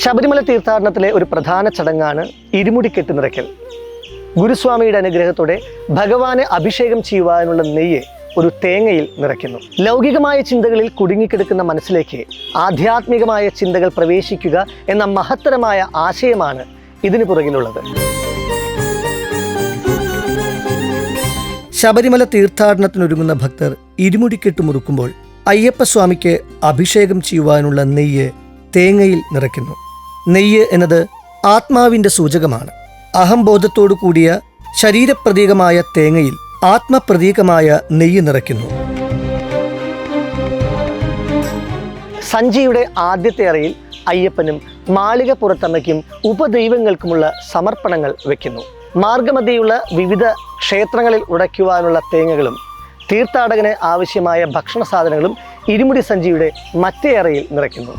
ശബരിമല തീർത്ഥാടനത്തിലെ ഒരു പ്രധാന ചടങ്ങാണ് ഇരുമുടിക്കെട്ട് നിറയ്ക്കൽ. ഗുരുസ്വാമിയുടെ അനുഗ്രഹത്തോടെ ഭഗവാനെ അഭിഷേകം ചെയ്യുവാനുള്ള നെയ്യ് ഒരു തേങ്ങയിൽ നിറയ്ക്കുന്നു. ലൗകികമായ ചിന്തകളിൽ കുടുങ്ങിക്കിടക്കുന്ന മനസ്സിലേക്ക് ആധ്യാത്മികമായ ചിന്തകൾ പ്രവേശിക്കുക എന്ന മഹത്തരമായ ആശയമാണ് ഇതിനു പുറകിലുള്ളത്. ശബരിമല തീർത്ഥാടനത്തിനൊരുങ്ങുന്ന ഭക്തർ ഇരുമുടിക്കെട്ട് മുറുക്കുമ്പോൾ അയ്യപ്പസ്വാമിക്ക് അഭിഷേകം ചെയ്യുവാനുള്ള നെയ്യ് തേങ്ങയിൽ നിറയ്ക്കുന്നു. നെയ്യ് എന്നത് ആത്മാവിൻ്റെ സൂചകമാണ്. അഹംബോധത്തോടു കൂടിയ ശരീരപ്രതീകമായ തേങ്ങയിൽ ആത്മപ്രതീകമായ നെയ്യ് നിറയ്ക്കുന്നു. സഞ്ചിയുടെ ആദ്യത്തെ അറയിൽ അയ്യപ്പനും മാളികപ്പുറത്തമ്മയ്ക്കും ഉപദൈവങ്ങൾക്കുമുള്ള സമർപ്പണങ്ങൾ വയ്ക്കുന്നു. മാർഗമധ്യയുള്ള വിവിധ ക്ഷേത്രങ്ങളിൽ ഉടയ്ക്കുവാനുള്ള തേങ്ങകളും തീർത്ഥാടകന് ആവശ്യമായ ഭക്ഷണ സാധനങ്ങളും ഇരുമുടി സഞ്ചിയുടെ മറ്റേ അറയിൽ നിറയ്ക്കുന്നു.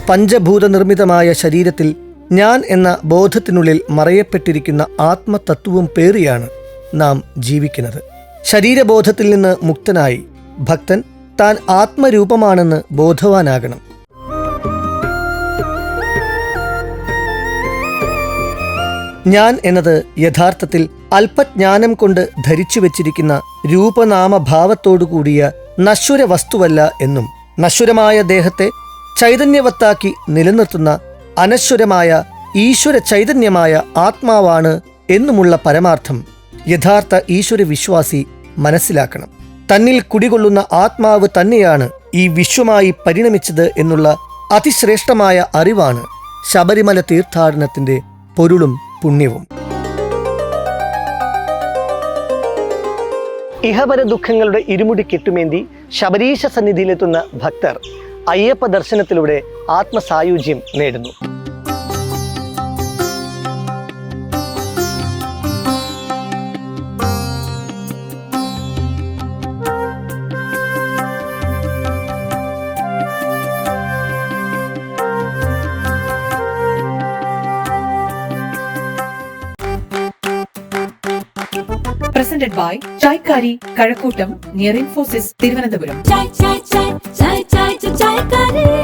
പഞ്ചഭൂത നിർമ്മിതമായ ശരീരത്തിൽ ഞാൻ എന്ന ബോധത്തിനുള്ളിൽ മറയപ്പെട്ടിരിക്കുന്ന ആത്മതത്വവും പേറിയാണ് നാം ജീവിക്കുന്നത്. ശരീരബോധത്തിൽ നിന്ന് മുക്തനായി ഭക്തൻ താൻ ആത്മരൂപമാണെന്ന് ബോധവാനാകണം. ഞാൻ എന്നത് യഥാർത്ഥത്തിൽ അല്പജ്ഞാനം കൊണ്ട് ധരിച്ചു വച്ചിരിക്കുന്ന രൂപനാമഭാവത്തോടു കൂടിയ നശ്വര വസ്തുവല്ല എന്നും നശ്വരമായ ദേഹത്തെ ചൈതന്യവത്താക്കി നിലനിർത്തുന്ന അനശ്വരമായ ഈശ്വര ചൈതന്യമായ ആത്മാവാണ് എന്നുമുള്ള പരമാർത്ഥം യഥാർത്ഥ ഈശ്വര വിശ്വാസി മനസ്സിലാക്കണം. തന്നിൽ കുടികൊള്ളുന്ന ആത്മാവ് തന്നെയാണ് ഈ വിശ്വമായി പരിണമിച്ചത് എന്നുള്ള അതിശ്രേഷ്ഠമായ അറിവാണ് ശബരിമല തീർത്ഥാടനത്തിന്റെ പൊരുളും പുണ്യവും. ഇഹപര ദുഃഖങ്ങളുടെ ഇരുമുടി കെട്ടുമേന്തി ശബരീശ സന്നിധിയിലെത്തുന്ന ഭക്തർ അയ്യപ്പ ദർശനത്തിലൂടെ ആത്മസായുജ്യം നേടുന്നു. Presented by Chaikari, Kazhakkottam, near Infosys, Thiruvananthapuram. Chai, chai, chai, chai, chai, chai, chai, chai,